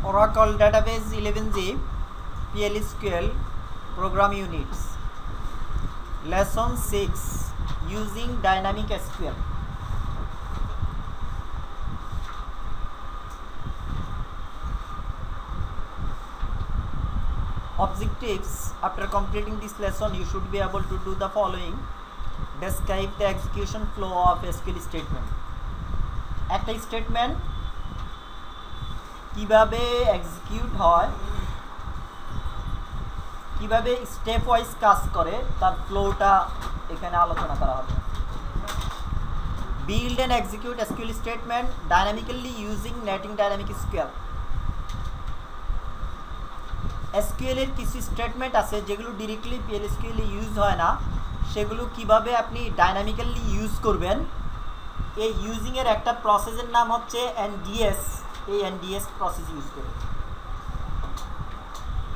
Oracle Database 11G PLSQL Program Units Lesson 6 Using Dynamic SQL. Objectives: after completing this lesson you should be able to do the following. Describe the execution flow of SQL statement. একটা statement কিভাবে execute হয়, কিভাবে step wise কাজ করে তার ফ্লোটা এখানে আলোচনা করা হবে। Build and execute SQL statement dynamically using Native Dynamic SQL. SQL এর কিছু স্টেটমেন্ট আছে যেগুলো ডিরেক্টলি PLSQL এ ইউজ হয় না, সেগুলো কিভাবে আপনি ডাইনামিক্যালি ইউজ করবেন। এই ইউজিং এর একটা প্রসেসের নাম হচ্ছে NDS। এই NDS প্রসেস ইউজ করে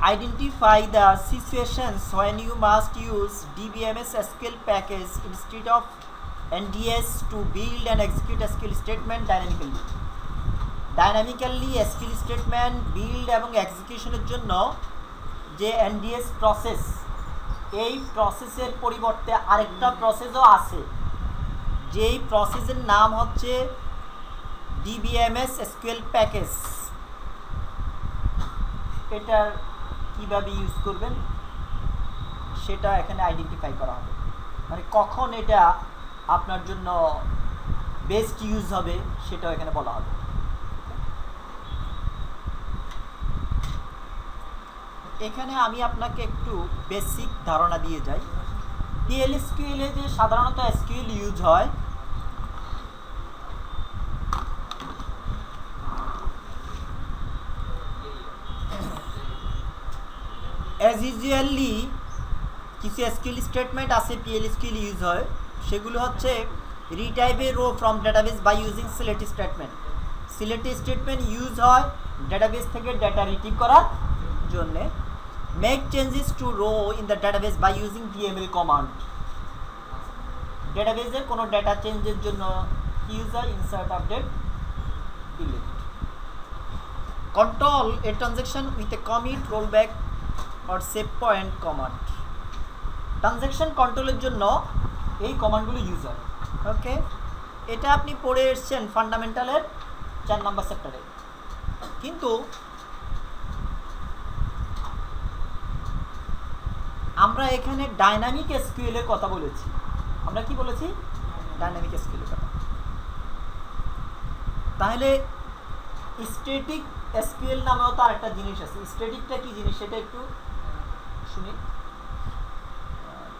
identify the situations when you must use DBMS SQL package instead of NDS to build and execute SQL statement dynamically. Dynamically SQL statement build এবং এক্সিকিউশনের জন্য যে NDS প্রসেস, এই প্রসেসের পরিবর্তে আরেকটা প্রসেসও আছে, যেই প্রসেসের নাম হচ্ছে DBMS SQL প্যাকেজ। এটার কিভাবে ইউজ করবেন সেটা এখানে আইডেন্টিফাই করা হবে, মানে কখন এটা আপনার জন্য বেস্ট ইউজ হবে সেটাও এখানে বলা হবে। এখানে আমি আপনাকে একটু বেসিক ধারণা দিয়ে যাই। PLSQL এ যে সাধারণত SQL ইউজ হয়, অ্যাজ ইউজুয়ালি কিছু SQL স্টেটমেন্ট আছে PLSQL ইউজ হয়, সেগুলো হচ্ছে retrieve a row from database by using select statement. Select statement use হয় ডাটাবেস থেকে ডেটা রিট্রিভ করার জন্য। Make changes to row in the database by using DML command. ডাটাবেসে কোনো ডেটা চেঞ্জের জন্য ইউজ হয় insert, update, delete. Control a transaction with a commit, rollback or save point command. Transaction কন্ট্রোলের জন্য এই কমান্ডগুলো ইউজ হয়। ওকে, এটা আপনি পড়ে এসছেন ফান্ডামেন্টালের 4 নম্বর চ্যাপ্টারে। কিন্তু আমরা এখানে ডাইনামিক SQL এর কথা বলেছি। আমরা কি বলেছি? ডাইনামিক SQL এর কথা। তাহলে স্ট্যাটিক SQL নামেও তো আরেকটা জিনিস আছে। স্ট্যাটিকটা কি জিনিস সেটা একটু শুনি।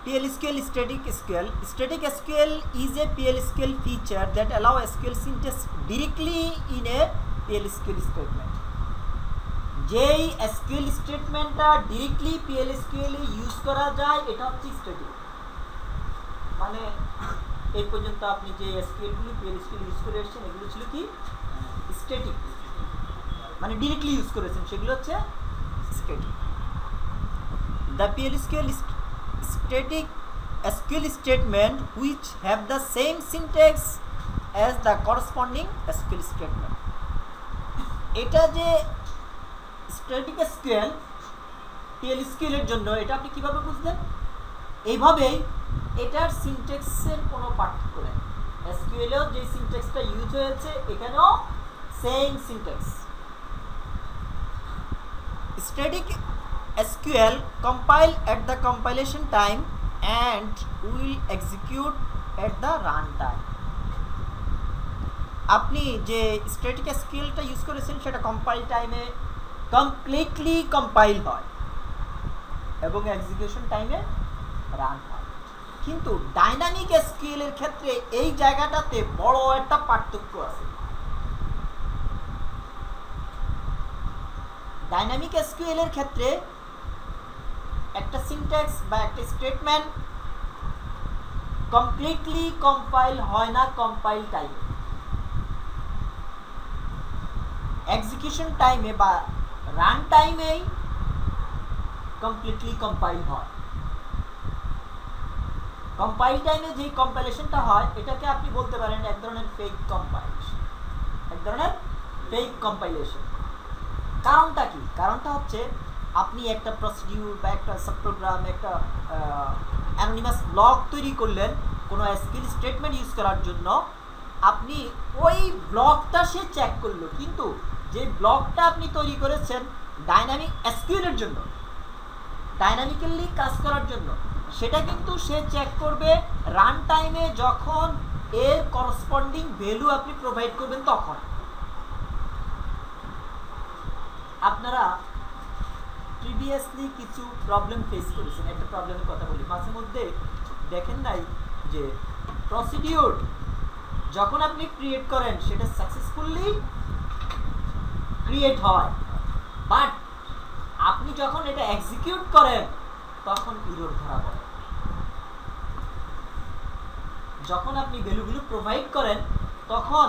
PLSQL static SQL. Static SQL is a PLSQL feature that allow SQL syntax directly in a PLSQL statement. যেই SQL স্টেটমেন্টটা ডিরেক্টলি PLSQL এ ইউজ করা যায় এটা হচ্ছে স্ট্যাটিক। মানে এই পর্যন্ত আপনি যে SQL গুলো PLSQL ইউজ করে এসেছেন এগুলো ছিল কি স্ট্যাটিক, মানে ডিরেক্টলি ইউজ করেছেন, সেগুলো হচ্ছে static. The PLSQL static SQL statement which have the same syntax as the corresponding SQL statement. এটা যে স্ট্যাটিক SQL PLSQL এর জন্য, এটা আপনি কিভাবে বুঝলেন? এইভাবেই এটার সিনট্যাক্সের কোনো পার্থক্য নেই। SQL এও যে সিনট্যাক্সটা ইউজ হয়েছে এখানেও same syntax. Static SQL compile at the compilation time and will execute at the run time. আপনি যে স্ট্যাটিক SQLটা ইউজ করেছেন সেটা কম্পাইল টাইমে কমপ্লিটলি কম্পাইল হয় এবং এক্সিকিউশন টাইমে রান হয়। কিন্তু ডাইনামিক SQL এর ক্ষেত্রে এই জায়গাটাতে বড় একটা পার্থক্য আছে। ডাইনামিক SQL এর ক্ষেত্রে একটা সিনট্যাক্স বা একটা স্টেটমেন্ট কমপ্লিটলি কম্পাইল হয় না কম্পাইল টাইমে, এক্সিকিউশন টাইমে বা রান টাইমেই কমপ্লিটলি কম্পাইল হয়। কম্পাইল টাইমে যেই কম্পাইলেশনটা হয় এটাকে আপনি বলতে পারেন এক ধরনের ফেক কম্পাইলেশন, এক ধরনের ফেক কম্পাইলেশন। কারণটা কি? কারণটা হচ্ছে আপনি একটা প্রসিডিউর বা একটা সাবপ্রোগ্রাম, একটা অ্যানোনিমাস ব্লক তৈরি করলেন কোনো এসকিউএল স্টেটমেন্ট ইউজ করার জন্য। আপনি ওই ব্লকটা সে চেক করলো, কিন্তু যে ব্লকটা আপনি তৈরি করেছেন ডাইনামিক এসকিউএলের জন্য, ডাইনামিক্যালি কাজ করার জন্য, সেটা কিন্তু সে চেক করবে রান টাইমে, যখন এর করসপন্ডিং ভ্যালু আপনি প্রোভাইড করবেন তখন। আপনারা প্রিভিয়াসলি কিছু প্রবলেম ফেস করেছেন। একটা প্রবলেমের কথা বলি, মাঝে মধ্যে দেখেন নাই যে প্রসিডিউর যখন আপনি ক্রিয়েট করেন সেটা সাকসেসফুলি ক্রিয়েট হয়, বাট আপনি যখন এটা এক্সিকিউট করেন তখন এরর ধরা পড়ে। যখন আপনি ভ্যালুগুলো প্রোভাইড করেন তখন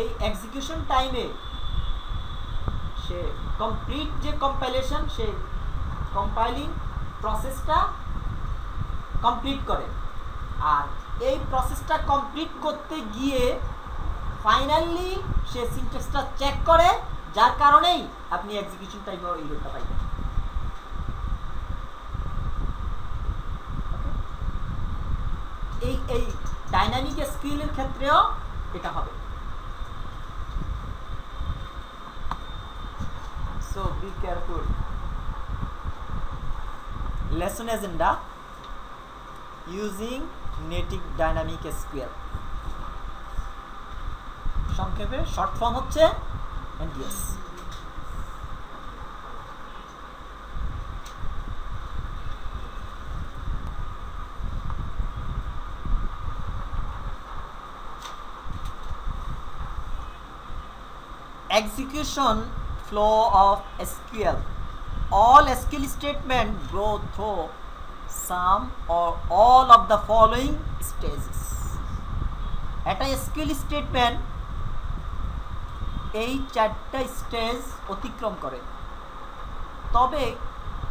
এই এক্সিকিউশন টাইমে সে কমপ্লিট যে কম্পাইলেশন, সে কম্পাইলিং প্রসেসটা কমপ্লিট করে, আর এই প্রসেসটা কমপ্লিট করতে গিয়ে ফাইনালি সে সিনট্যাক্সটা চেক করে, যার কারণেই আপনি এক্সিকিউশন টাইমে এররটা পাইবেন। এই ডাইনামিক এসকিউএল এর ক্ষেত্রেও এটা হবে। So be careful. Lesson agenda using native dynamic SQL. সংক্ষেপে শর্ট ফর্ম হচ্ছে NDS। Execution flow of SQL. All SQL statements go through some or all of the following stages. একটা SQL statement এই চারটা stage অতিক্রম করে, তবে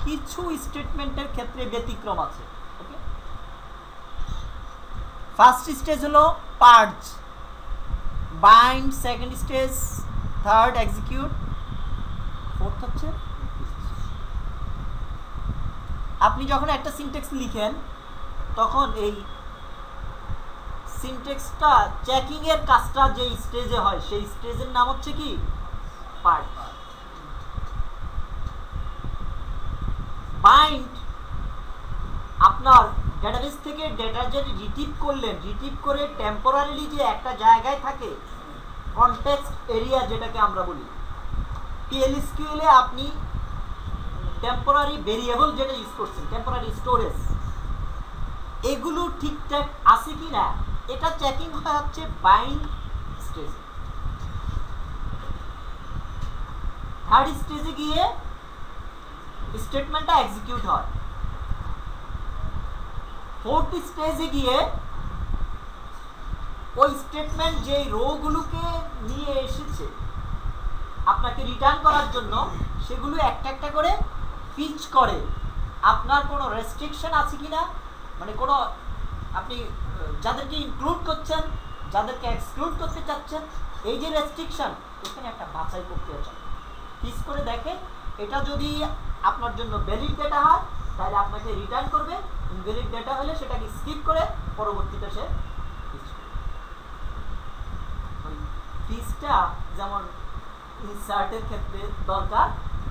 কিছু স্টেটমেন্টের ক্ষেত্রে ব্যতিক্রম আছে। ওকে, ফার্স্ট স্টেজ হলো purge, bind, second stage, third execute, fourth হচ্ছে। আপনি যখন একটা সিনট্যাক্স লিখেন তখন এই সিনট্যাক্সটা চেকিং এর কাজটা যে স্টেজে হয় সেই স্টেজের নাম হচ্ছে কি? পার্ট। বাইন্ড, আপনার ডেটাবেস থেকে ডেটা যে রিট্রিভ করলেন, রিট্রিভ করে টেম্পোরারিলি যে একটা জায়গায় থাকে, কনটেক্সট এরিয়া যেটাকে আমরা বলি। PL/SQL এ আপনি টেম্পোরারি ভেরিয়েবল যেটা ইউজ করছেন, টেম্পোরারি স্টোরেজ, এগুলো ঠিকঠাক আছে কি না এটা চেকিং হয় হচ্ছে বাইন্ড স্টেজে। থার্ড স্টেজে গিয়ে স্টেটমেন্টটা এক্সিকিউট হয়। ফোর্থ স্টেজে গিয়ে ওই স্টেটমেন্ট যে রোগুলোকে নিয়ে এসেছে আপনাকে রিটার্ন করার জন্য, সেগুলো একটা একটা করে পিচ করে আপনার কোনো রেস্ট্রিকশন আছে কিনা, মানে কোনো আপনি যাদেরকে ইনক্লুড করছেন, যাদেরকে এক্সক্লুড করতে চাচ্ছেন, এই যে রেস্ট্রিকশন, এখানে একটা বাছাই প্রক্রিয়া চলে। পিচ করে দেখে এটা যদি আপনার জন্য ভ্যালিড ডেটা হয় তাহলে আপনাকে রিটার্ন করবে, ইনভ্যালিড ডেটা হলে সেটাকে স্কিপ করে পরবর্তীতে সে পিচটা যেমন ইনসার্টের ক্ষেত্রে দরকার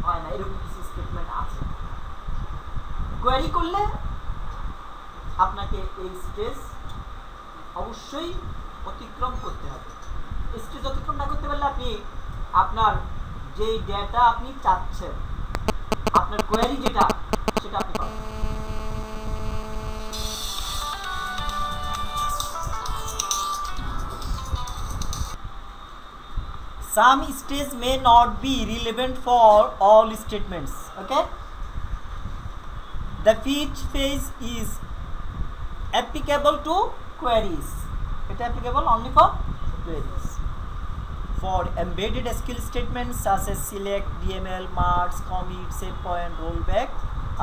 হয় না, এরকম কিছু স্টেটমেন্ট আছে। কোয়েরি করলে আপনাকে এই স্টেজ অবশ্যই অতিক্রম করতে হবে। স্টেজ অতিক্রম না করতে পারলে আপনি আপনার যে ডেটা আপনি চাচ্ছেন, আপনার কোয়েরি যেটা, সেটা আপনি পাবেন। Some stage may not be relevant for all statements. Okay, the each phase is applicable to queries. It is applicable only for queries. For embedded SQL statements such as select, DML, merge, commit, set point, rollback,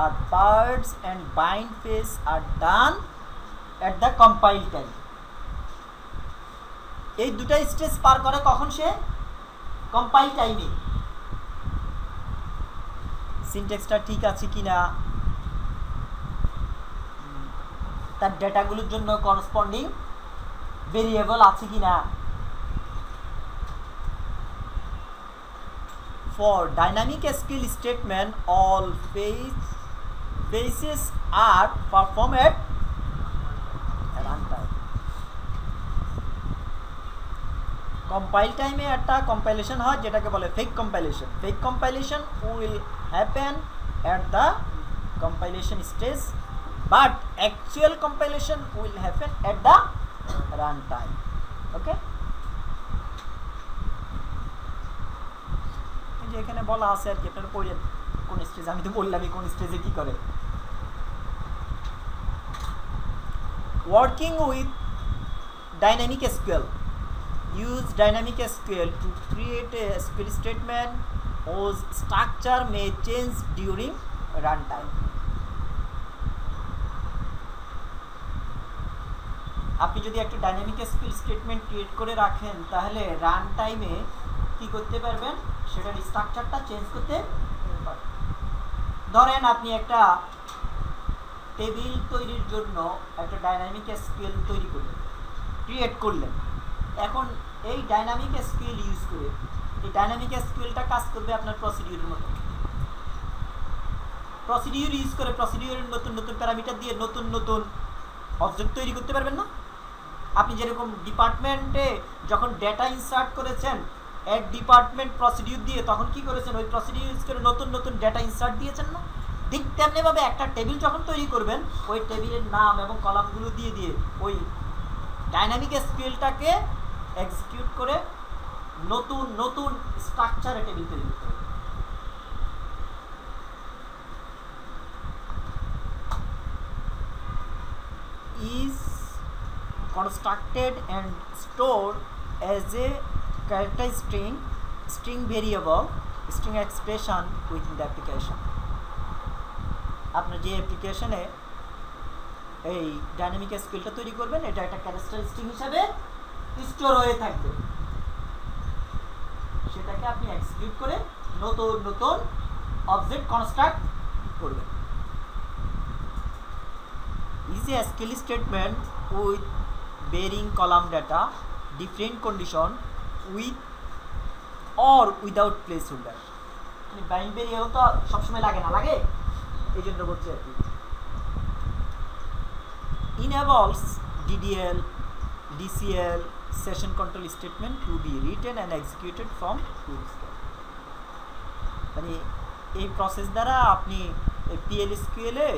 are purge and bind phase are done at the compile time. এই দুটা stage পার করে কখন? সে compile টাইমে। সিনট্যাক্সটা ঠিক আছে কিনা, তার ডেটাগুলোর জন্য করসপন্ডিং ভেরিয়েবল আছে কিনা। For dynamic SQL statement, all phases are performed at runtime. Compile time এ একটা কম্পাইলেশন হয় যেটাকে বলে fake compilation. Fake compilation will happen at the compilation stage, but actual compilation will happen at the runtime. Okay? এখানে বলা আছে আর কি, আপনারা পড়েন কোন স্টেজ, আমি তো বললামই কোন স্টেজে কি করে। Working with dynamic SQL, use dynamic SQL to create a SQL statement whose structure may change during runtime. আপনি যদি একটা ডাইনামিক SQL স্টেটমেন্ট ক্রিয়েট করে রাখেন তাহলে রান টাইমে কি করতে পারবেন, সেটার স্ট্রাকচারটা চেঞ্জ করতে পারবেন। ধরেন আপনি একটা টেবিল তৈরির জন্য একটা ডাইনামিক SQL তৈরি করলেন, ক্রিয়েট করলেন। এখন এই ডাইনামিক SQL ইউজ করে এই ডাইনামিক SQLটা কাজ করবে আপনার প্রসিডিউরের মতো। প্রসিডিউর ইউজ করে প্রসিডিউরের নতুন নতুন প্যারামিটার দিয়ে নতুন নতুন অবজেক্ট তৈরি করতে পারবেন না? আপনি যেরকম ডিপার্টমেন্টে যখন ডেটা ইনসার্ট করেছেন এক ডিপার্টমেন্ট প্রসিডিউর দিয়ে, তখন কি করেছেন ওই প্রসিডিউর ইউজ করে নতুন নতুন ডেটা ইনসার্ট দিয়েছেন না? ঠিক তেমনিভাবে একটা টেবিল যখন তৈরি করবেন ওই টেবিলের নাম এবং কলামগুলো দিয়ে দিয়ে ওই ডাইনামিক SQLটাকে এক্সিকিউট করে নতুন নতুন স্ট্রাকচারে টেবিল তৈরি করতে হবে। is constructed and stored as a character string variable, string expression within the application. আপনার যে অ্যাপ্লিকেশনে এই ডাইনামিক SQLটা তৈরি করবেন এটা একটা ক্যারেক্টার স্ট্রিং হিসাবে স্টোর হয়ে থাকবে, সেটাকে আপনি এক্সিকিউট করে নতুন নতুন অবজেক্ট কনস্ট্রাক্ট করবেন। is a SQL statement with varying column data, different condition, with or without placeholder. Binary তো সবসময় লাগে না, লাগে এই জন্য বলছি আর কি। enables DDL, DCL, session control statement to be written and executed from PL/SQL. মানে এই প্রসেস দ্বারা আপনি PL/SQL এ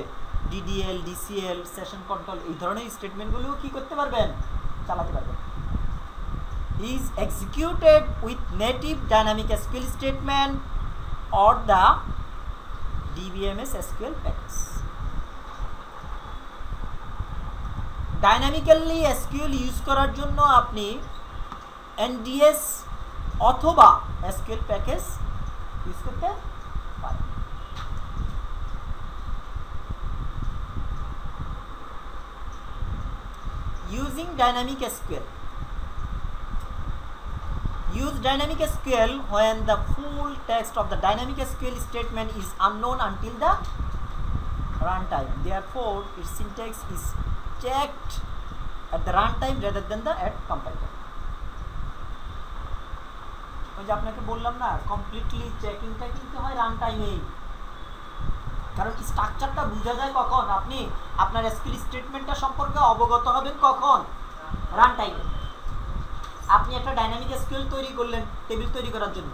DDL, DCL, সেশন কন্ট্রোল এই ধরনের স্টেটমেন্টগুলো কি করতে পারবেন, চালাতে পারবেন। is executed with native dynamic SQL statement or the DBMS SQL package. Dynamically SQL use করার জন্য আপনি NDS অথবা SQL প্যাকেজ ইউজ করতে পারেন। Using dynamic SQL. Use dynamic SQL when the full text of the dynamic SQL statement is unknown until the runtime. Therefore, its syntax is checked at the runtime rather than the at compile time. ওই যে আপনাকে বললাম না, completely চেকিংটা কিন্তু হয় run টাইমেই, কারণ স্ট্রাকচারটা বোঝা যায় কখন, আপনি আপনার SQL স্টেটমেন্টটা সম্পর্কে অবগত হবেন কখন, রান টাইমে। আপনি একটা ডাইনামিক SQL তৈরি করলেন টেবিল তৈরি করার জন্য,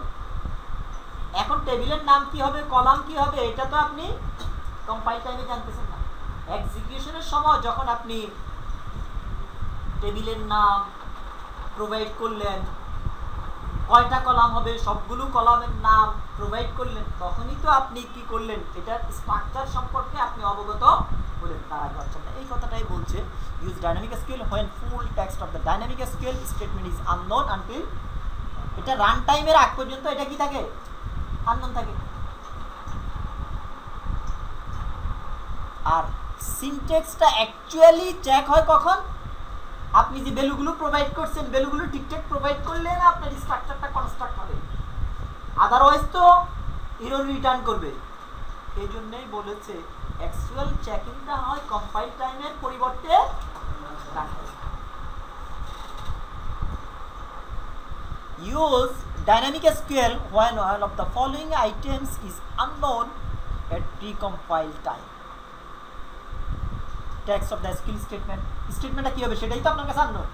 এখন টেবিলের নাম কি হবে, কলাম কি হবে, এটা তো আপনি কম্পাইল টাইমে জানতেছেন না। এক্সিকিউশনের সময় যখন আপনি টেবিলের নাম প্রোভাইড করলেন, কয়টা কলাম হবে সবগুলো কলামের নাম প্রোভাইড করলেন, তখনই তো আপনি কি করলেন, এটার স্ট্রাকচার সম্পর্কে আপনি অবগত হলেন, তার আগে হচ্ছেন না। এই কথাটাই বলছে use dynamic SQL when full text of the dynamic SQL statement is unknown until, এটা রান টাইমের আগ পর্যন্ত এটা কি থাকে, আননোন থাকে। আর সিনট্যাক্সটা অ্যাকচুয়ালি চেক হয় কখন, আপনি যে ভ্যালুগুলো প্রোভাইড করছেন ভ্যালুগুলো ঠিকঠাক প্রোভাইড করলে না আপনার স্ট্রাকচারটা কনস্ট্রাক্ট হবে, আদারওয়াইজ তো এরর রিটার্ন করবে। এই জন্যই বলেছে অ্যাকচুয়াল চেকিংটা হয় কম্পাইল টাইমের পরিবর্তে use dynamic SQL when one of the following items is unknown at pre-compile time. Text of the SQL statement. স্টেটমেন্টটা কি হবে সেটাই তো আপনার কাছে আননোন।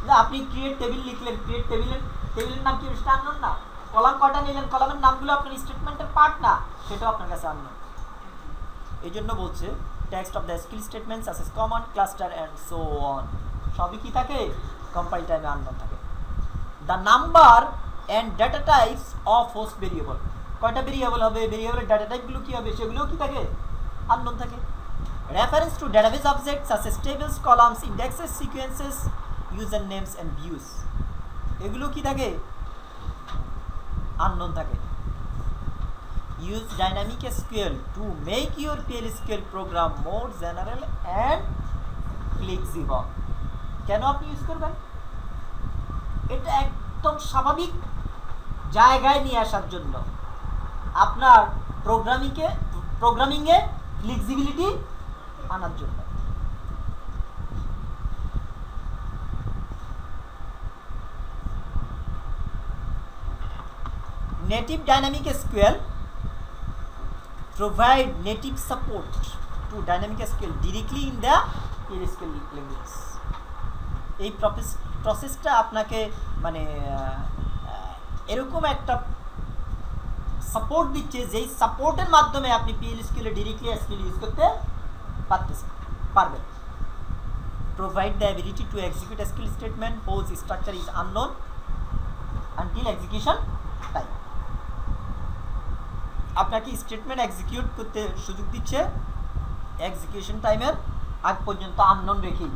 না আপনি ক্রিয়েট টেবিল লিখলেন, ক্রিয়েট টেবিলের নাম কি হবে সেটা আননোন না। কলাম কয়টা নিলেন, কলামের নামগুলো আপনার স্টেটমেন্টের পার্ট না, সেটাও আপনার কাছে আননোন। এই জন্য বলছে text of the SQL statement such as command, cluster and so on সবই কি থাকে কম্পাইল টাইমে আননোন থাকে। The number and data types of host variable, কয়টা ভেরিয়েবল হবে, ভেরিয়েবলের ডাটা টাইপগুলো কি হবে সেগুলোও কি থাকে আননোন থাকে। Reference to database objects such as tables, columns, indexes, sequences, user names and views, এগুলো কি থাকে আননোন থাকে। Use dynamic SQL to make your PL SQL program more general and flexible. কেন আপনি ইউজ করবেন? এটা একদম স্বাভাবিক জায়গায় নিয়ে আসার জন্য, আপনার প্রোগ্রামিংয়ে ফ্লেক্সিবিলিটি আনার জন্য। Native dynamic SQL provide native support to dynamic SQL directly in the PL SQL language. এই প্রসেসটা আপনাকে মানে এরকম একটা সাপোর্ট দিচ্ছে যেই সাপোর্টের মাধ্যমে আপনি PL SQL directly SQL use করতে পারবেন। Provide the ability to execute SQL statement whose structure is unknown until execution time. আপনাকে স্টেটমেন্ট এক্সিকিউট করতে সুযোগ দিচ্ছে এক্সিকিউশন টাইমের আগ পর্যন্ত আননোন রেখেই।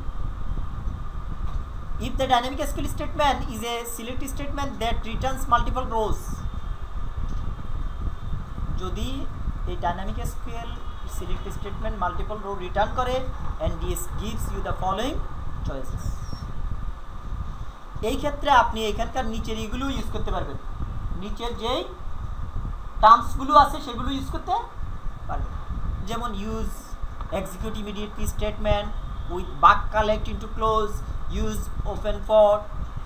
If the dynamic SQL statement is a select statement that returns multiple rows, যদি এই dynamic SQL select statement multiple row return করে and this gives you the following choices, এই ক্ষেত্রে আপনি এখানকার নিচের এগুলো ইউজ করতে পারবেন, নিচের যেই টার্মসগুলো আছে সেগুলো ইউজ করতে পারবেন। যেমন use execute immediately statement with bug collect into close, use open for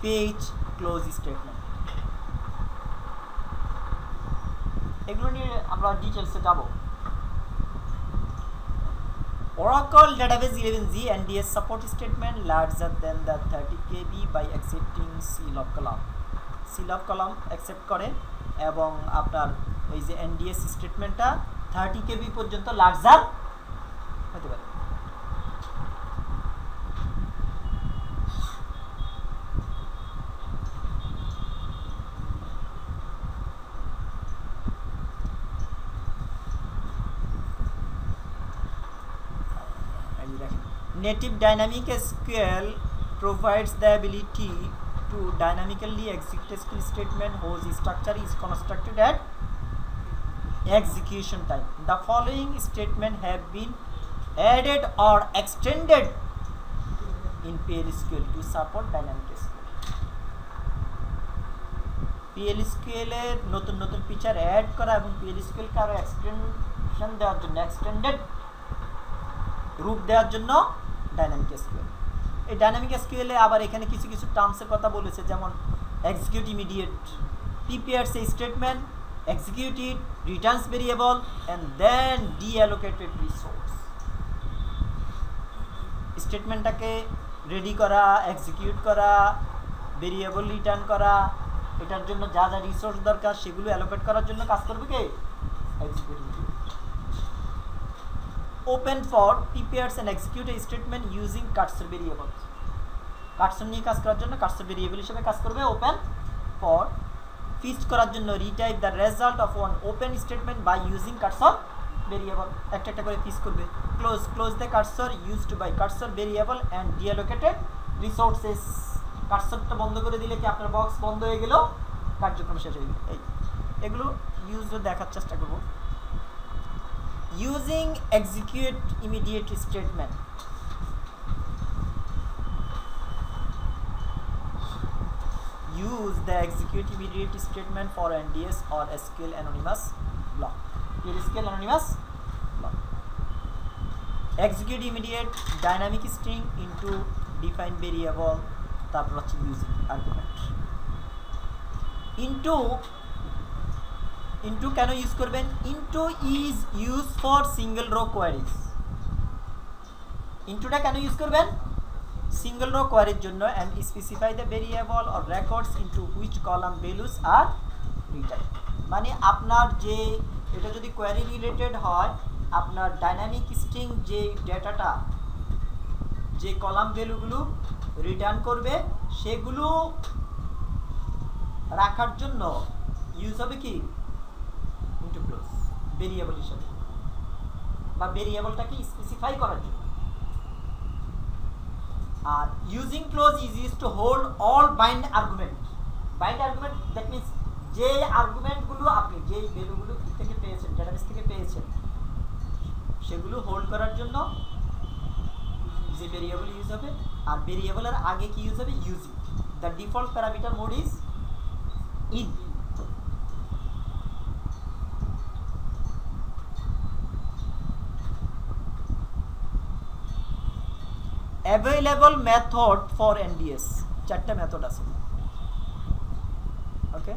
page close statement, এগুলো নিয়ে আমরা ডিটেইলসে যাব। Oracle Database 11g NDS support statement larger than the 30 KB by accepting CLOP column, CLOP column accept করে এবং আপনার এই যে NDS স্টেটমেন্টটা 30 KB পর্যন্ত লার্জার হতে পারে। Native dynamic SQL provides the ability to dynamically execute SQL statement whose structure is constructed at execution time. The following statement have been added or extended in PL SQL to support dynamic SQL. PL SQL এর নতুন নতুন feature add করা এবং PL SQL কে আরো extension দেওয়ার জন্য, extended রূপ দেওয়ার জন্য ডাইনামিক SQL। এই ডাইনামিক SQL এ আবার এখানে কিছু কিছু টার্মসের কথা বলেছে, যেমন execute immediate, prepares a statement, execute it, returns variable and then deallocated resource। স্টেটমেন্টটাকে রেডি করা, এক্সিকিউট করা, ভেরিয়েবল রিটার্ন করা, এটার জন্য যা যা রিসোর্স দরকার সেগুলো অ্যালোকেট করার জন্য কাজ করবে কে? Executive. Open for prepares and execute a statement using cursor variable, cursor নিয়ে কাজ করার জন্য কার্সর ভেরিয়েবল হিসেবে কাজ করবে। ওপেন ফর ফিস্ট করার জন্য retype the result of one open statement by using cursor variable, একটা একটা করে ফিস করবে। Close, close the cursor used by cursor variable and deallocated resources, কার্সরটা বন্ধ করে দিলে কি আপনার বক্স বন্ধ হয়ে গেল, কার্যক্রম শেষ হয়ে গেল। এগুলো ইউজ দেখার চেষ্টা করব। Using execute immediate statement, use the execute immediate statement for NDS or SQL Anonymous block. PL SQL anonymous block. Execute immediate dynamic string into define variable, তারপর হচ্ছে using argument. into কেন ইউজ করবেন? into is used for single row queries. intoটা কেন use করবেন? single row query জন্য, and specify the variable or records into which column values are returned. মানে আপনার যে এটা যদি কোয়েরি রিলেটেড হয়, আপনার ডাইনামিক স্ট্রিং যে ডেটাটা যে কলাম ভ্যালুগুলো রিটার্ন করবে সেগুলো রাখার জন্য ইউজ হবে কি ইনটু ক্লোজ ভেরিয়েবল হিসেবে, বা ভেরিয়েবলটাকে স্পেসিফাই করার জন্য। Are using close is use to hold all bind argument. Bind argument that means যে আর্গুমেন্টগুলো আপনি যেই ভ্যালুগুলো থেকে পেয়েছেন, ডেটাবেস থেকে পেয়েছেন, সেগুলো হোল্ড করার জন্য যে ভেরিয়েবল ইউজ হবে। আর ভেরিয়েবলের আগে কি ইউজ হবে? Using. The default parameter mode is in. Available method for NDS, চারটা মেথড আছে। ওকে,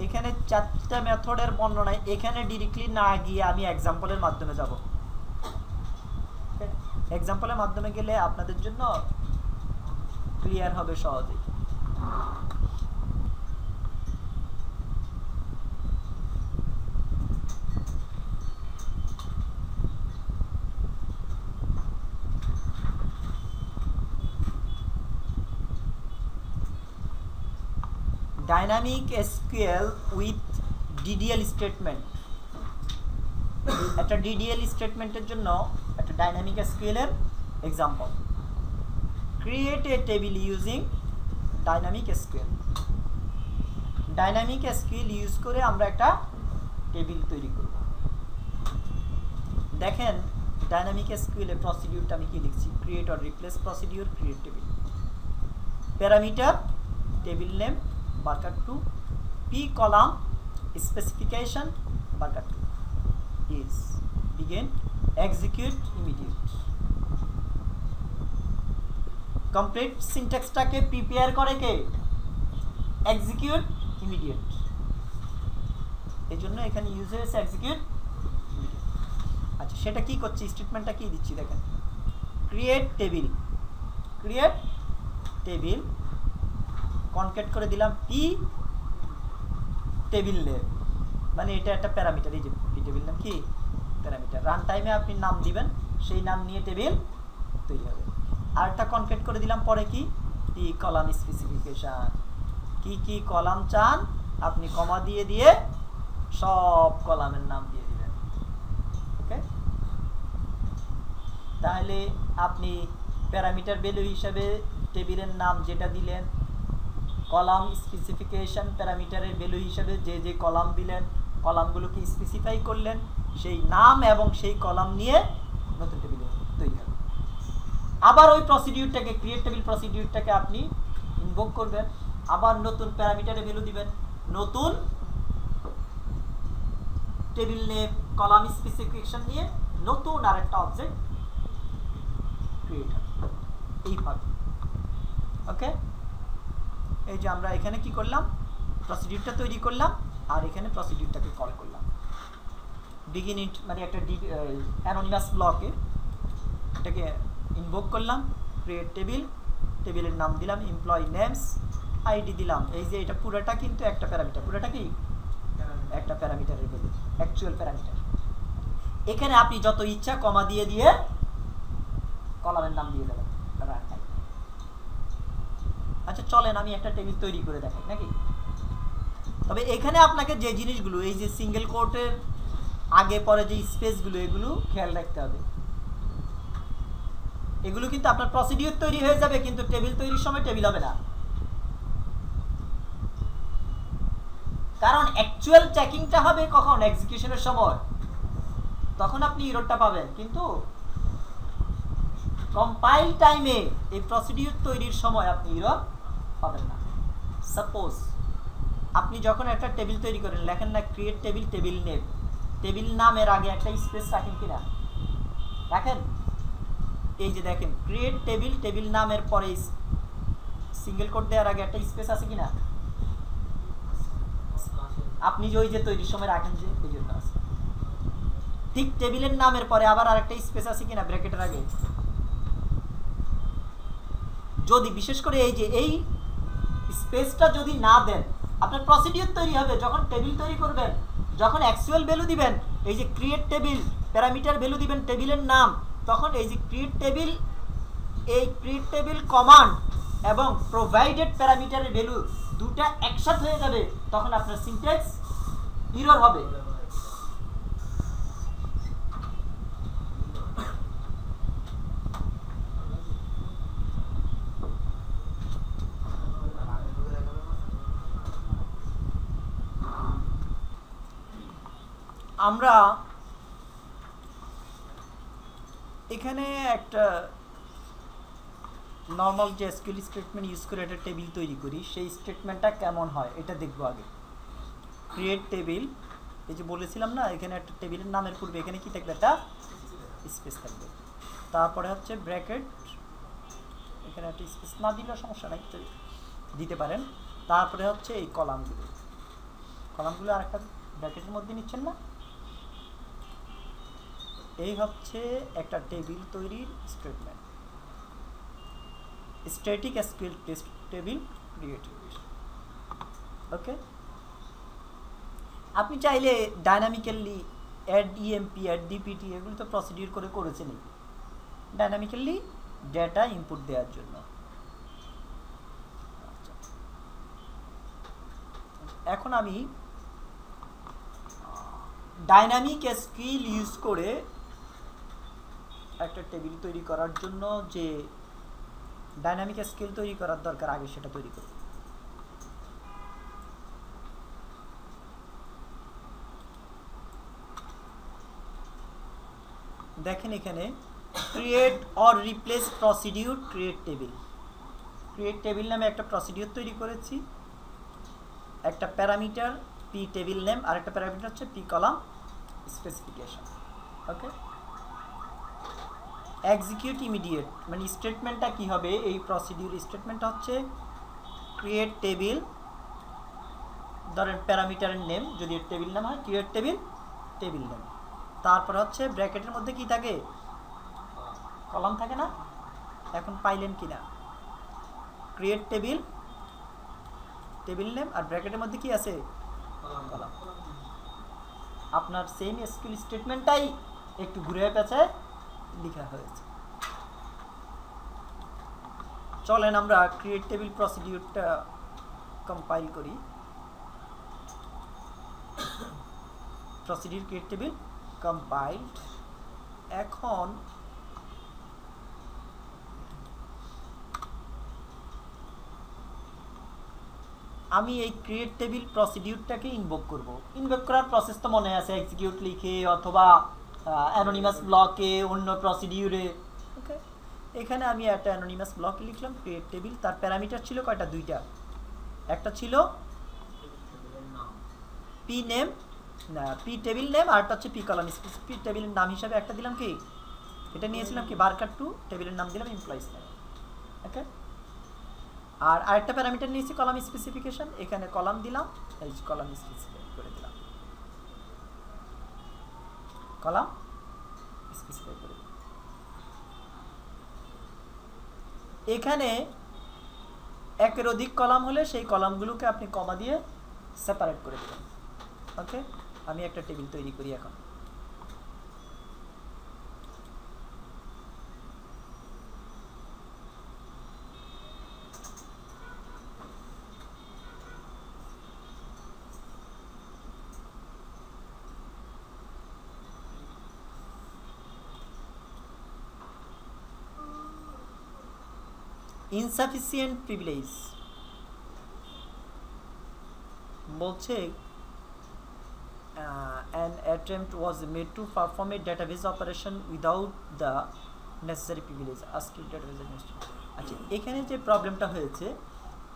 এখানে চারটা মেথডের বর্ণনা, এখানে ডিরেক্টলি না গিয়ে আমি এক্সাম্পলের মাধ্যমে যাব। এক্সাম্পলের মাধ্যমে গেলে আপনাদের জন্য ক্লিয়ার হবে সহজেই। Dynamic SQL with DDL statement. একটা ডিডিএল স্টেটমেন্টের জন্য একটা ডাইনামিক এসকিউএল এর example. Create a table using dynamic SQL. Dynamic SQL use করে আমরা একটা টেবিল তৈরি করব। দেখেন ডাইনামিক এসকিউএল এর প্রসিডিউরটা আমি কি লিখছি? Create or replace procedure, create table, parameter table name worker2, p column specification worker2 is begin execute immediate. complete syntaxটাকে প্রিপেয়ার করে কে? execute immediate। এজন্য এখানে ইউজ হয়েছে execute immediate। আচ্ছা, সেটা কি করছি? স্টেটমেন্টটা কি দিচ্ছি দেখেন, create table, create table concat করে দিলাম পি টেবিল নেম, মানে এটা একটা প্যারামিটার। এই যে পি টেবিল নেম কি প্যারামিটার। রান টাইমে আপনি নাম দিবেন, সেই নাম নিয়ে টেবিল তৈরি হবে। আর একটা কনকেট করে দিলাম পরে কি পি কলাম স্পেসিফিকেশন, কি কি কলাম চান আপনি কমা দিয়ে দিয়ে সব কলামের নাম দিয়ে দিবেন। ওকে, তাহলে আপনি প্যারামিটার ভ্যালু হিসাবে টেবিলের নাম যেটা দিলেন, কলাম স্পেসিফিকেশন প্যারামিটারের ভ্যালু হিসেবে যে যে কলাম দিলেন, কলামগুলোকে স্পেসিফাই করলেন, সেই নাম এবং সেই কলাম নিয়ে নতুন টেবিল তৈরি হবে। আবার ওই প্রসিডিউরটাকে, ক্রিয়েট টেবিল প্রসিডিউরটাকে আপনি ইনভোক করবেন, আবার নতুন প্যারামিটারে ভ্যালু দিবেন, নতুন টেবিল নেম কলাম স্পেসিফিকেশন নিয়ে নতুন আরেকটা অবজেক্ট ক্রিয়েট হবে এইভাবে। ওকে, এই যে আমরা এখানে কি করলাম, প্রসিডিউরটা তৈরি করলাম আর এখানে প্রসিডিউরটাকে কল করলাম। বিগিন ইট মানে একটা অ্যানোনিমাস ব্লকে এটাকে ইনভোক করলাম, ক্রিয়েট টেবিল, টেবিলের নাম দিলাম এমপ্লয়ি নেমস, আইডি দিলাম। এই যে এটা পুরোটা কিন্তু একটা প্যারামিটার, পুরোটা কি একটা প্যারামিটারের ভ্যালু, অ্যাকচুয়াল প্যারামিটার। এখানে আপনি যত ইচ্ছা কমা দিয়ে দিয়ে কলামের নাম দিয়ে দেবেন। আচ্ছা চলেন আমি একটা টেবিল তৈরি করে দেখাই নাকি। তবে এখানে আপনাকে যে জিনিসগুলো, এই যে সিঙ্গেল কোটের আগে পরে যে স্পেসগুলো, এগুলো খেয়াল রাখতে হবে। এগুলো কিন্তু আপনার প্রসিডিউর তৈরি হয়ে যাবে, কিন্তু টেবিল তৈরির সময় টেবিল হবে না। কারণ অ্যাকচুয়াল চেকিংটা হবে কখন? এক্সিকিউশনের সময়, তখন আপনি এররটা পাবেন। কিন্তু কম্পাইল টাইমে এই প্রসিডিউর তৈরির সময় আপনি এরর পাবেন না। সাপোজ আপনি যখন একটা টেবিল তৈরি করেন লেখেন না create table, table name. Table নামের আগে একটা স্পেস রাখেন কিনা? রাখেন। এই যে দেখেন ক্রিয়েট টেবিল, টেবিল নামের পরে সিঙ্গেল কোট দেওয়ার আগে একটা স্পেস আছে কিনা? আপনি যে ওই যে তৈরির সময় রাখেন যে এই জন্য আছে। ঠিক টেবিলের নামের পরে আবার আরেকটা স্পেস আছে কিনা ব্র্যাকেটের আগে? যদি বিশেষ করে এই যে এই স্পেসটা যদি না দেন আপনার প্রসিডিউর তৈরি হবে। যখন টেবিল তৈরি করবেন, যখন অ্যাকচুয়াল ভ্যালু দিবেন, এই যে ক্রিয়েট টেবিল প্যারামিটার ভ্যালু দিবেন টেবিলের নাম, তখন এই যে ক্রিয়েট টেবিল, এই ক্রিয়েট টেবিল কমান্ড এবং প্রোভাইডেড প্যারামিটারের ভ্যালু দুটা একসাথে হয়ে যাবে, তখন আপনার সিনট্যাক্স এরর হবে। আমরা এখানে একটা নর্মাল যে এসকিউএল স্টেটমেন্ট ইউজ করে একটা টেবিল তৈরি করি, সেই স্টেটমেন্টটা কেমন হয় এটা দেখবো আগে। ক্রিয়েট টেবিল, এই যে বলেছিলাম না এখানে একটা টেবিলের নামের পূর্বে এখানে কি থাকবে? একটা স্পেস থাকবে। তারপরে হচ্ছে ব্র্যাকেট, এখানে একটা স্পেস না দিলেও সমস্যা নাই, দিতে পারেন। তারপরে হচ্ছে এই কলামগুলো আরেকটা ব্র্যাকেটের মধ্যে নিচ্ছেন না? এই হচ্ছে একটা টেবিল তৈরির statement. Static SQL test table create. Okay, আপনি চাইলে dynamically add EMP, add DPT এগুলো তো প্রসিডিউর করে করেছেনই, ডাইনামিক্যালি ডেটা ইনপুট দেওয়ার জন্য। এখন আমি ডাইনামিক এসকিউএল ইউজ করে একটা টেবিল তৈরি করার জন্য যে ডাইনামিক এসকিউএল তৈরি করার দরকার আগে সেটা তৈরি করব। দেখেন এখানে create or replace procedure create table. Create table নামে একটা প্রসিডিউর তৈরি করেছি, একটা প্যারামিটার পি টেবিল নেম আর একটা প্যারামিটার হচ্ছে পি কলাম স্পেসিফিকেশন। ওকে, এক্সিকিউট ইমিডিয়েট মানে স্টেটমেন্টটা কি হবে? এই প্রসিডিউর স্টেটমেন্টটা হচ্ছে ক্রিয়েট টেবিল, ধরেন প্যারামিটারের নেম যদি টেবিল নাম হয় ক্রিয়েট টেবিল, টেবিল নেম। তারপর হচ্ছে ব্র্যাকেটের মধ্যে কি থাকে? কলাম থাকে না? এখন পাইলেন কিনা? ক্রিয়েট টেবিল, টেবিল নেম আর ব্র্যাকেটের মধ্যে কি আছে? কলাম। আপনার সেম এসকিউএল স্টেটমেন্টটাই একটু ঘুরে পেঁচায় লেখা হয়েছে। চলেন আমরা ক্রিয়েট টেবিল প্রসিডিউরটা কম্পাইল করি। Procedure create table compiled. এখন আমি এই ক্রিয়েট টেবিল প্রসিডিউরটাকে ইনভোক করব। ইনভোক করার প্রসেস তো মনে আছে, এক্সিকিউট লিখে অথবা অ্যানোনিমাস ব্লকে অন্য প্রসিডিউরে। ওকে, এখানে আমি একটা অ্যানোনিমাস ব্লকে লিখলাম ক্রিয়েট টেবিল। তার প্যারামিটার ছিল কয়টা? দুইটা। একটা ছিল পি নেম, না পি টেবিল নেম, আর একটা হচ্ছে পি কলাম পি টেবিলের নাম হিসাবে একটা দিলাম কি, এটা নিয়েছিলাম কি বারকার টু, টেবিলের নাম দিলাম এমপ্লয়িজ নেম। ওকে, আর আরেকটা প্যারামিটার নিয়েছি কলাম স্পেসিফিকেশন, এখানে কলাম দিলাম, এই কলাম স্পেসিফাই করে দিলাম, কলাম স্পেসিফাই করে দিলাম। এখানে একের অধিক কলাম হলে সেই কলামগুলোকে আপনি কমা দিয়ে সেপারেট করে দিবেন। ওকে, আমি একটা টেবিল তৈরি করি এখন। ইনসাফিসিয়েন্ট প্রিভিলেজ বলছে an attempt was made to perform a database operation without the necessary privilege. আজকে database administrator। আচ্ছা, এখানে যে প্রবলেমটা হয়েছে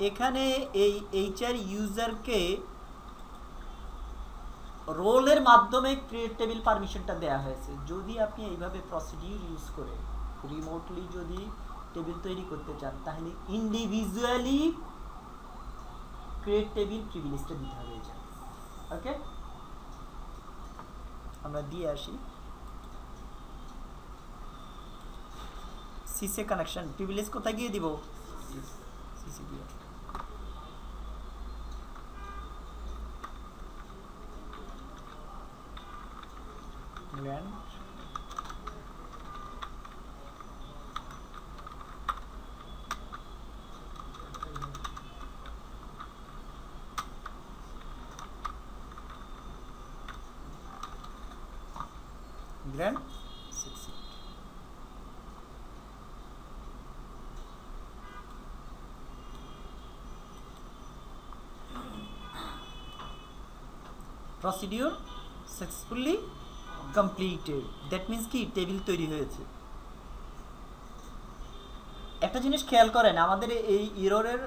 এখানে এই এইচআর ইউজারকে রোলের মাধ্যমে ক্রিয়েট টেবিল পারমিশনটা দেওয়া হয়েছে। যদি আপনি এইভাবে প্রসিডিউর ইউজ করে রিমোটলি যদি টেবিল তৈরি করতে চান, তাহলে ইন্ডিভিজুয়ালি ক্রিয়েট টেবিল প্রিভিলেজটা দিতে হবে। ওকে, আমরা দিয়ে আসি। সিসে কানেকশন প্রিভিলেজ কোথায় গিয়ে দিব? সিসে দিয়ে grand grand succeed. Procedure successfully completed. That means কি টেবিল তৈরি হয়েছে। একটা জিনিস খেয়াল করেন, আমাদের এই এররের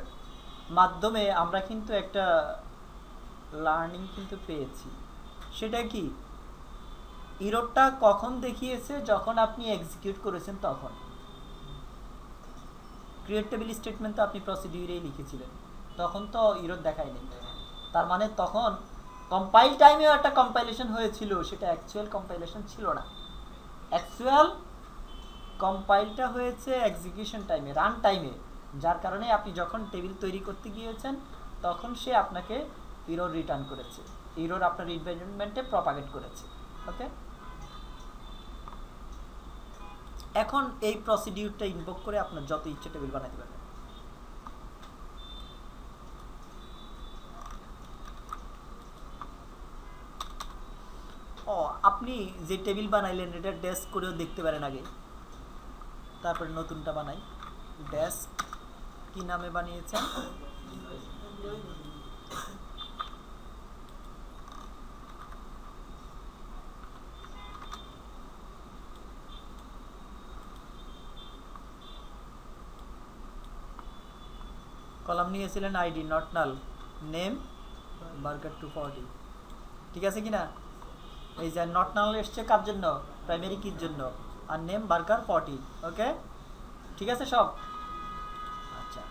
মাধ্যমে আমরা কিন্তু একটা লার্নিং কিন্তু পেয়েছি। সেটা কি, এররটা কখন দেখিয়েছে? যখন আপনি এক্সিকিউট করেছেন তখন। ক্রিয়েট টেবিল স্টেটমেন্ট তো আপনি প্রসিডিউরেই লিখেছিলেন, তখন তো এরর দেখায়নি। তার মানে তখন কম্পাইল টাইমেও একটা কম্পাইলেশন হয়েছিল, সেটা অ্যাকচুয়াল কম্পাইলেশন ছিল না। অ্যাকচুয়াল কম্পাইলটা হয়েছে এক্সিকিউশন টাইমে, রান টাইমে, যার কারণে আপনি যখন টেবিল তৈরি করতে গিয়েছেন তখন সে আপনাকে এরর রিটার্ন করেছে, এরর আপনার এনভায়রনমেন্টে প্রপাগেট করেছে। ওকে, এখন এই প্রসিডিউরটা ইনভোক করে আপনার যত ইচ্ছে টেবিল বানাতে পারবেন। আপনি যে টেবিল বানাইলেন এটা ডেস্ক করেও দেখতে পারেন আগে, তারপরে নতুনটা বানাই। ডেস্ক কি নামে বানিয়েছেন? কলাম নিয়েছিলেন ID not null, name burger 240। ঠিক আছে কিনা? এই যে নট নাল এসছে কার জন্য? প্রাইমারি কির জন্য। আর নেম বার্গার 40। ওকে, ঠিক আছে সব? আচ্ছা,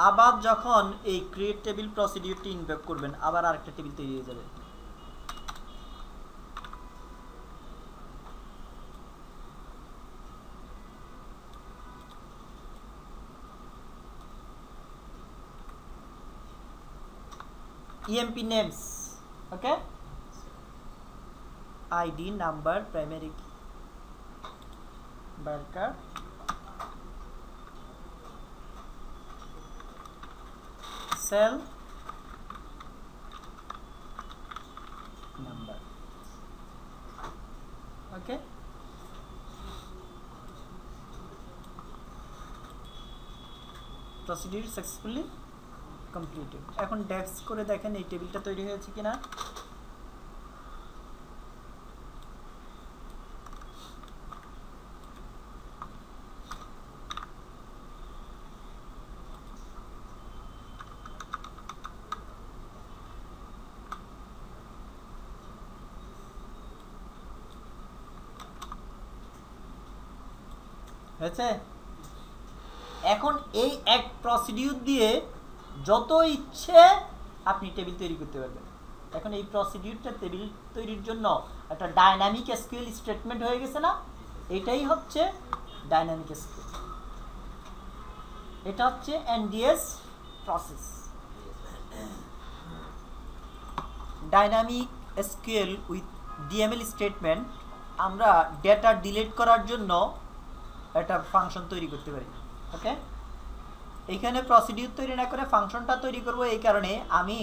আবার যখন এই ক্রিয়েট টেবিল প্রসিডিউরটি ইনভোক করবেন, আবার আরেকটা টেবিল তৈরি হয়ে যাবে। EMP names, okay, ID number primary key worker cell number, okay, procedure successfully completed। এখন ডেস্ক করে দেখেন এই টেবিলটা তৈরি হয়েছে কিনা। হয়েছে? এখন এই এক প্রসিডিউর দিয়ে যত ইচ্ছে আপনি টেবিল তৈরি করতে পারবেন। এখন এই প্রসিডিউরটা টেবিল তৈরির জন্য একটা ডাইনামিক এসকিউএল স্টেটমেন্ট হয়ে গেছে না? এটাই হচ্ছে ডাইনামিক এসকিউএল, এটা হচ্ছে NDS process. Dynamic SQL with DML statement আমরা ডেটা ডিলিট করার জন্য একটা ফাংশন তৈরি করতে পারি। ওকে, এইখানে প্রসিডিউর তৈরি না করে ফাংশনটা তৈরি করব। এই কারণে আমি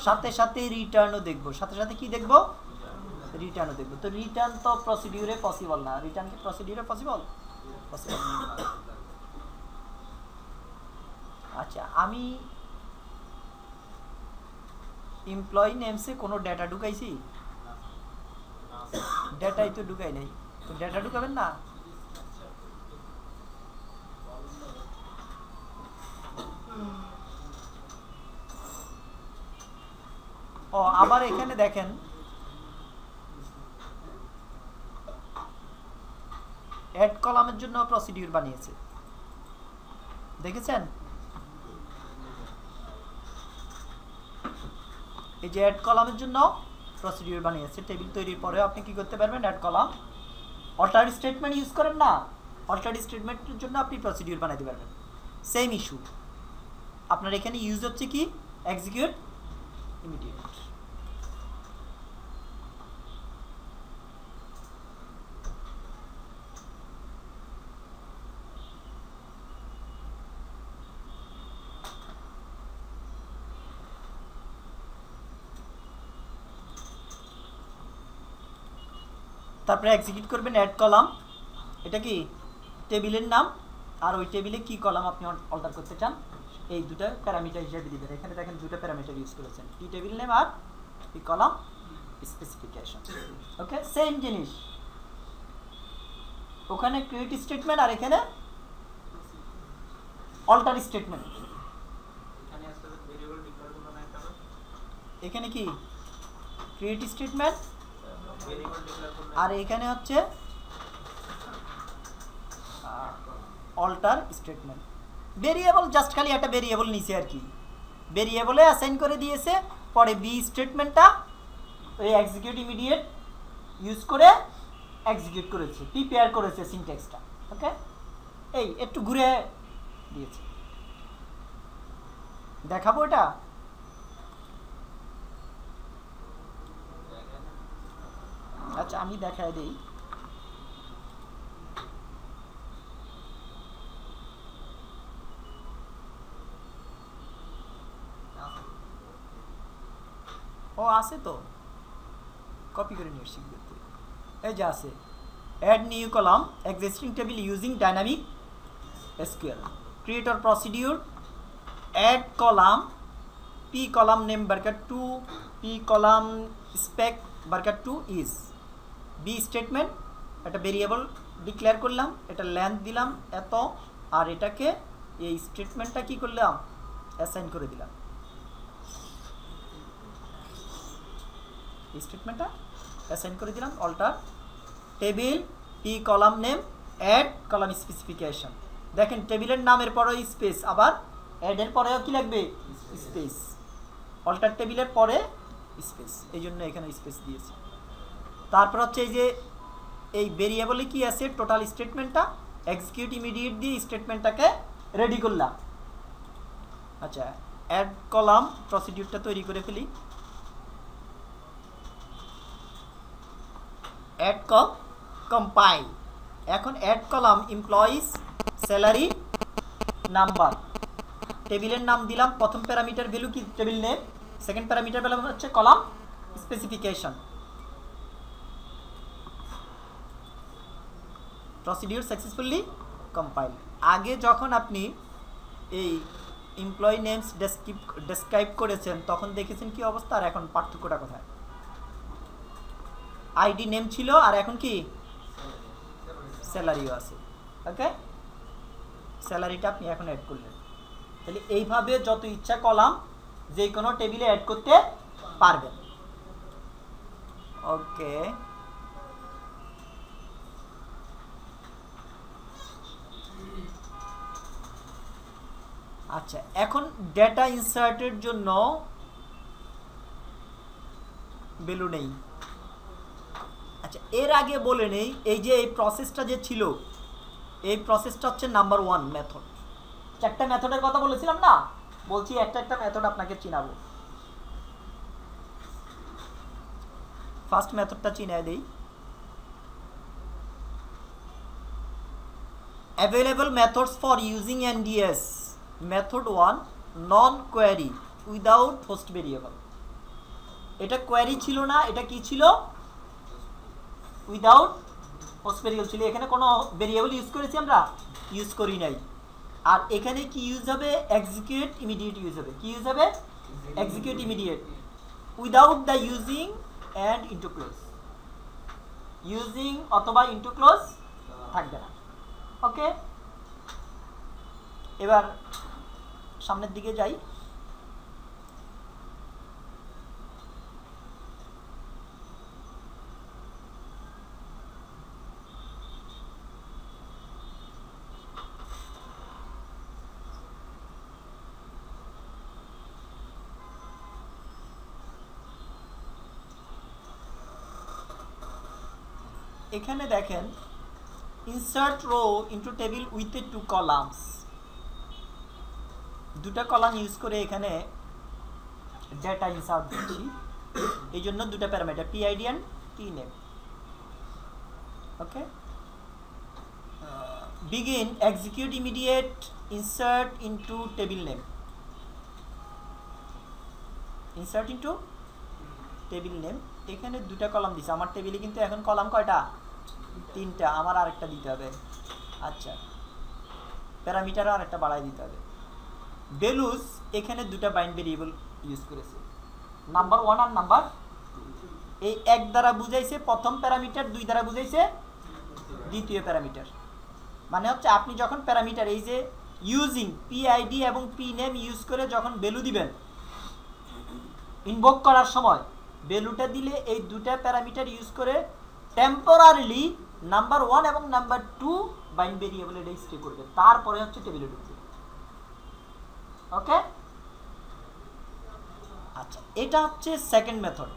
সাথে সাথে রিটার্নও দেখব। সাথে সাথে কি দেখব? রিটার্নও দেখব। তো রিটার্ন তো প্রসিডিউরে পসিবল না। রিটার্ন কি প্রসিডিউরে পসিবল? পসিবল না। আচ্ছা, আমি এমপ্লয়ি নেমসে কোনো ডেটা ঢুকাইছি? ডেটাই তো ঢুকাই নাই। তো ডেটা ঢুকাবেন না? ও আবার এখানে দেখেন অ্যাড কলামের জন্য প্রসিডিউর বানিয়েছে, দেখেছেন? এই যে অ্যাড কলামের জন্য প্রসিডিউর বানিয়েছে। টেবিল তৈরির পরে আপনি কি করতে পারবেন? Add column, alter statement use করেন না, অল্টার স্টেটমেন্টের জন্য আপনি প্রসিডিউর বানাতে পারবেন। সেম ইস্যু আপনার এখানে ইউজ হচ্ছে কি? Execute immediate. তারপরে এক্সিকিউট করবেন অ্যাড কলাম, এটা কি টেবিলের নাম, আর ওই টেবিলে কি কলাম আপনি অল্টার করতে চান এই দুটো প্যারামিটার হিসেবে দিবেন। এখানে দেখেন দুটো প্যারামিটার ইউজ করেছেন, কি টেবিল নেম আর কি কলাম স্পেসিফিকেশন। ওকে, সেম জিনিস, ওখানে ক্রিয়েট স্টেটমেন্ট আর এখানে অল্টার স্টেটমেন্ট। এখানে কি ক্রিয়েট স্টেটমেন্ট আর এখানে হচ্ছে অল্টার স্টেটমেন্ট। ভেরিয়েবল জাস্ট খালি একটা ভেরিয়েবল নিছে আর কি, ভেরিয়েবলে অ্যাসাইন করে দিয়েছে, পরে বি স্টেটমেন্টটা ওই এক্সিকিউট ইমিডিয়েট ইউজ করে এক্সিকিউট করেছে, প্রিপেয়ার করেছে সিনট্যাক্সটা। ওকে, এই একটু ঘুরে দিয়েছে, দেখাবো এটা। আচ্ছা আমি দেখাই দিই। ও আছে তো, কপি করে নিয়ে শিখবে। এই যে আছে, add new column existing table using dynamic SQL, create or procedure, add column, P column name varchar 2, P column spec varchar 2 B বি স্টেটমেন্ট, একটা ভেরিয়েবল ডিক্লেয়ার করলাম, এটা লেন্থ দিলাম এত, আর এটাকে এই স্টেটমেন্টটা কি করলাম? অ্যাসাইন করে দিলাম। স্টেটমেন্টটা অ্যাসাইন করে দিলাম। Alter table P column name add column specification. দেখেন টেবিলের নামের পরেও স্পেস, আবার অ্যাডের পরেও কি লাগবে? স্পেস। অল্টার টেবিলের পরে স্পেস, এই জন্য এখানে স্পেস দিয়েছি। তারপর হচ্ছে এই যে এই ভেরিয়েবলে কি আছে? টোটাল স্টেটমেন্টটা এক্সিকিউট ইমিডিয়েট দিয়ে স্টেটমেন্টটাকে রেডি করলাম। আচ্ছা, অ্যাড কলাম প্রসিডিউরটা তৈরি করে ফেলি। Add compile. এখন add column employees salary number, টেবিলের নাম দিলাম, প্রথম প্যারামিটার ভ্যালু কি? Table name, second parameter value হচ্ছে column specification. Procedure successfully compile. আগে যখন আপনি এই এমপ্লয়ি নেমস ডেসক্রাইব করেছেন তখন দেখেছেন কি অবস্থা, আর এখন পার্থক্যটা কোথায়? আইডি নেম ছিল আর এখন কি স্যালারিও আছে। ওকে, স্যালারিটা আপনি এখন অ্যাড করলেন। তাহলে এইভাবে যত ইচ্ছা কলাম যে কোনো টেবিলে অ্যাড করতে পারবেন। ওকে, আচ্ছা এখন ডেটা ইনসার্টের জন্য ভ্যালু নেই। আচ্ছা এর আগে বলে নেই, এই যে এই প্রসেসটা যে ছিল, এই প্রসেসটা হচ্ছে নাম্বার 1 মেথড। চারটা মেথডের কথা বলেছিলাম না, বলছি একটা একটা মেথড আপনাকে চিনাবো। ফার্স্ট মেথডটা চিনাই দেই। Available methods for using NDS. Method 1 non query without host variable. এটা কোয়ারি ছিল না, এটা কি ছিল? উইদাউট হোস্ট ভেরিয়েবল ছিল। এখানে কোনো ভেরিয়েবল ইউজ করেছি আমরা? ইউজ করি নাই। আর এখানে কি ইউজ হবে? এক্সিকিউট ইমিডিয়েট ইউজ হবে। কি ইউজ হবে? Execute immediate without the using and into clause. Using অথবা ইন্টু ক্লোজ থাকবে না। ওকে, এবার সামনের দিকে যাই। এখানে দেখেন insert row into table with a 2 columns, দুটা কলাম ইউজ করে এখানে ডেটা ইনসার্ট দিচ্ছি। এই জন্য দুটা parameter PID and pname. Okay, begin execute immediate insert into table name, insert into table name। এখানে দুটা কলাম দিছে, আমার টেবিলে কিন্তু এখন কলাম কয়টা? 3টা, আমার আরেকটা দিতে হবে। আচ্ছা, প্যারামিটার আরেকটা বাড়াই দিতে হবে। ভ্যালুস এখানে দুটা বাইন্ড ভেরিয়েবল ইউজ করেছে, নাম্বার 1 আর নাম্বার 2। এই 1 দ্বারা বুঝাইছে প্রথম প্যারামিটার, 2 দ্বারা বুঝাইছে দ্বিতীয় প্যারামিটার। মানে হচ্ছে আপনি যখন প্যারামিটার এই যে ইউজিং পিআইডি এবং পিনেম ইউজ করে যখন ভ্যালু দিবেন, ইনভোক করার সময় ভ্যালুটা দিলে এই দুটা প্যারামিটার ইউজ করে টেম্পোরারিলি নাম্বার 1 এবং নাম্বার 2 বাইন্ড ভেরিয়েবলে রেজিস্টার করবে, তারপরে হচ্ছে টেবিলে ঢুকবে। ওকে, আচ্ছা, এটা হচ্ছে সেকেন্ড মেথড।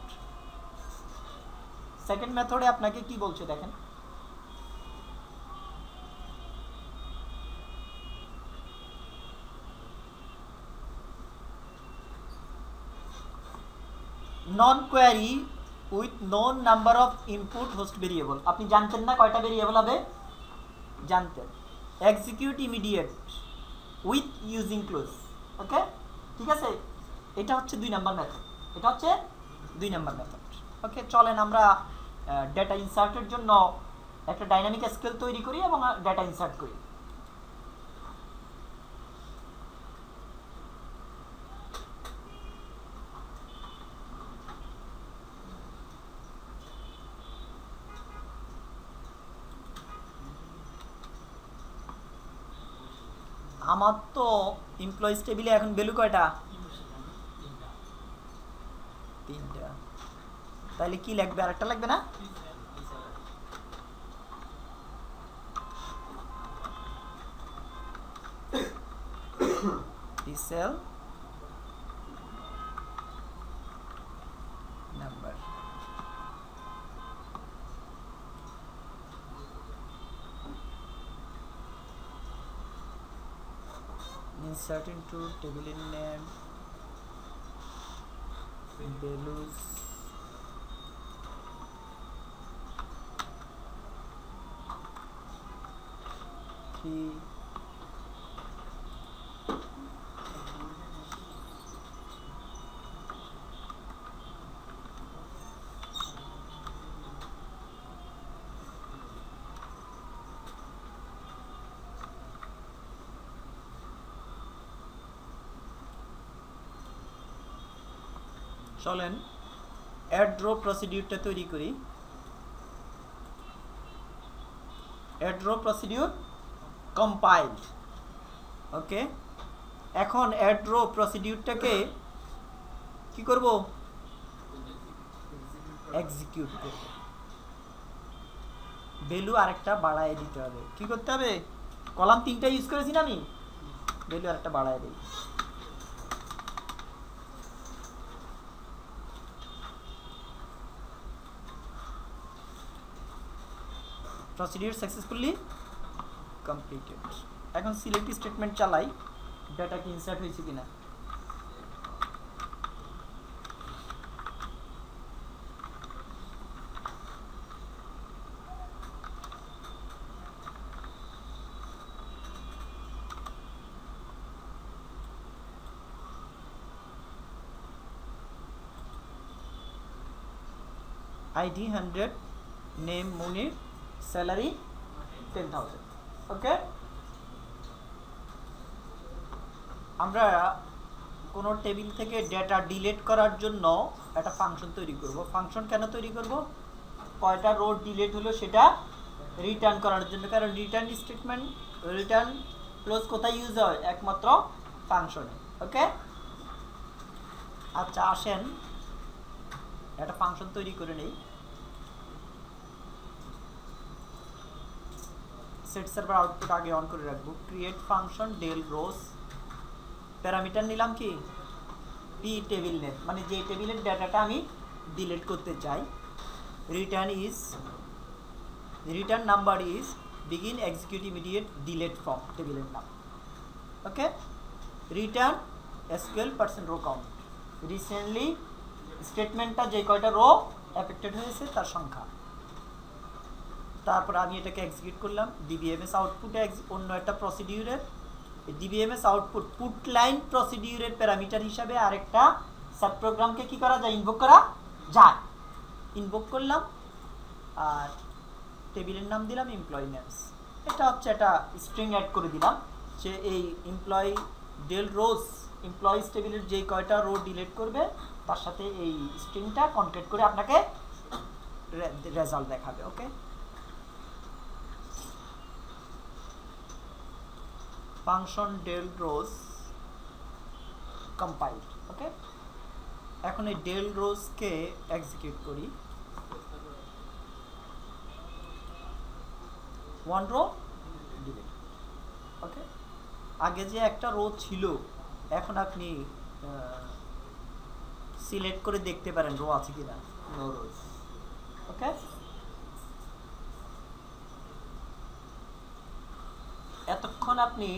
সেকেন্ড মেথডে আপনাকে কি বলছে দেখেন, non query with known number of input host variable. আপনি জানতেন না কয়টা ভেরিয়েবল হবে? জানতেন। Execute immediate with using clause. Okay, ঠিক আছে, এটা হচ্ছে 2 নাম্বার মেথড, এটা হচ্ছে 2 নাম্বার মেথড। ওকে, চলেন আমরা ডেটা ইনসার্টের জন্য একটা ডাইনামিক স্কেল তৈরি করি এবং ডেটা ইনসার্ট করি। আমার তো এমপ্লয়িজ টেবিলে এখন ভ্যালু কয়টা? 3টা। তাহলে কি লাগবে? আরেকটা লাগবে না? Cell number. Insert into table name, values, key, চলেন অ্যাড ড্র প্রসিডিউরটা তৈরি করি। Add row procedure compiled. Okay, এখন অ্যাড ড্র প্রসিডিউরটাকে কি করব? এক্সিকিউট করব। ভ্যালু আরেকটা বাড়ায় দিতে হবে। কি করতে হবে? কলাম 3টা ইউজ করেছি না আমি, ভ্যালু আরেকটা বাড়ায় দিই। Procedure successfully completed. এখন সিলেক্ট স্টেটমেন্ট চালাই, ডাটা কি ইনসার্ট হয়েছে কিনা। আইডি 100, নেম মুনির, স্যালারি 10,000। ওকে, আমরা কোনো টেবিল থেকে ডেটা ডিলিট করার জন্য একটা ফাংশন তৈরি করব। ফাংশন কেন তৈরি করব? কয়টা রো ডিলিট হলো সেটা রিটার্ন করার জন্য, কারণ রিটার্ন স্টেটমেন্ট, রিটার্ন ক্লোজ কোথায় ইউজ হয়? একমাত্র ফাংশনে। ওকে, আচ্ছা আসেন একটা ফাংশন তৈরি করে নেই। সেট সার্ভার আউটপুট আগে অন করে রাখবো। ক্রিয়েট ফাংশন ডেল রোজ, প্যারামিটার নিলাম কি? পি টেবিল নেম, মানে যে টেবিলের ডাটাটা আমি ডিলিট করতে চাই। Return is return number is begin execute immediate delete from টেবিলের নাম। Okay, return SQL percent row count, recently স্টেটমেন্টটা যে কয়টা রো অ্যাফেক্টেড হয়েছে তার সংখ্যা। তারপর আমি এটাকে এক্সিকিউট করলাম। ডিবিএমএস আউটপুটে অন্য একটা প্রসিডিউরের ডিবিএমএস আউটপুট পুট লাইন প্রসিডিউরের প্যারামিটার হিসাবে আরেকটা সাব প্রোগ্রামকে কি করা যায়, ইনভোক করা যায়। ইনভোক করলাম আর টেবিলের নাম দিলাম এমপ্লয়ি নেমস। এটা হচ্ছে একটা স্ট্রিং অ্যাড করে দিলাম যে এই এমপ্লয়ি ডেল রোজ এমপ্লয়িজ টেবিলের যেই কয়টা রো ডিলিট করবে তার সাথে এই স্ট্রিংটা কনক্যাট করে আপনাকে রেজাল্ট দেখাবে। Okay, function del rows compiled. Okay, এখন এই ডেল রোজকে এক্সিকিউট করি। One row delete. ওকে, আগে যে একটা রো ছিল এখন আপনি সিলেক্ট করে দেখতে পারেন রো আছে কিনা, নো রোজ। ওকে, এতক্ষণ আপনি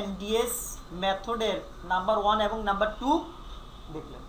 এনডিএস মেথডের নাম্বার 1 এবং নাম্বার 2 দেখলেন।